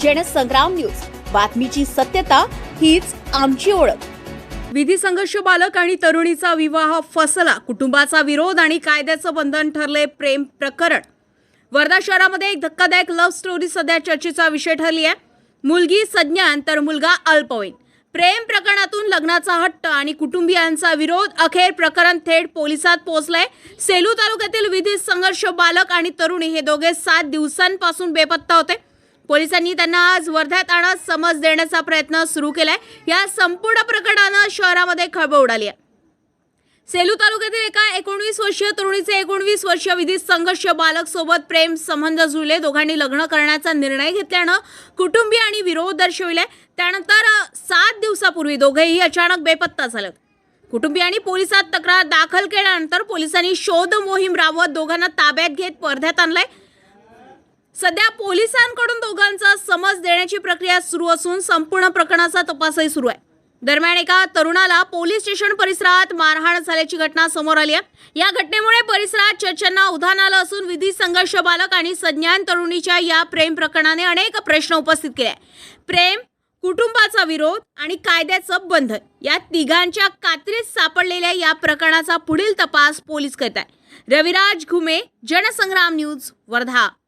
Jansangram news, बातमीची सत्यता हीच आमची ओळख। विधी संघर्ष बालक आणि तरुणीचा विवाह फसला, कुटुंबाचा विरोध आणि कायद्याचं बंधन ठरले प्रेम प्रकरण। वर्धा शहरामध्ये एक धक्कादायक लव्ह स्टोरी सध्या चर्चेचा विषय ठरली आहे। मुलगी सज्ञान तर मुलगा अल्पवयीन। प्रेम प्रकरणातून लग्नाचा हट्ट आणि कुटुंबियांचा विरोध, अखेर प्रकरण थेट पोलिसात पोहोचलंय। सेलू तालुक्यातील विधी संघर्ष बालक आणि तरुणी हे दोघे 7 दिवसांपासून बेपत्ता होते। पोलिसांनी त्यांना आज वर्ध्यात आणत समज देण्याचा प्रयत्न सुरू केलाय। या संपूर्ण प्रकरणानं शहरामध्ये खळबळ उडाली आहे। सेलू तालुक्यातील एका 19 वर्षीय तरुणीचे 19 वर्षीय विधी संघर्ष बालक सोबत प्रेम संबंध जुळले। दोघांनी लग्न करण्याचा निर्णय घेतल्यानं कुटुंबीयांनी विरोध दर्शविलाय। त्यानंतर 7 दिवसापूर्वी दोघेही अचानक बेपत्ता झाले। कुटुंबीयांनी पोलिसात तक्रार दाखल केल्यानंतर पोलिसांनी शोध मोहीम राबवत दोघांना ताब्यात घेत वर्ध्यात आणलंय। सध्या पोलिसांकडून दोघांचा समज देण्याची प्रक्रिया सुरू असून संपूर्ण प्रकरणाचा तपासही सुरू आहे। दरम्यान एका तरुणाला पोलीस स्टेशन परिसरात मारहाण झाल्याची घटना समोर आली आहे। या घटनेमुळे परिसरात चर्चांना उधाण आलं असून विधी संघर्ष बालक आणि सज्ञान तरुणीच्या या प्रेम प्रकरणाने अनेक प्रश्न उपस्थित केले आहे। प्रेम, कुटुंबाचा विरोध आणि कायद्याचं बंधन या तिघांच्या कात्रीत सापडलेल्या या प्रकरणाचा पुढील तपास पोलीस करत आहेत। रविराज घुमे, जनसंग्राम न्यूज, वर्धा।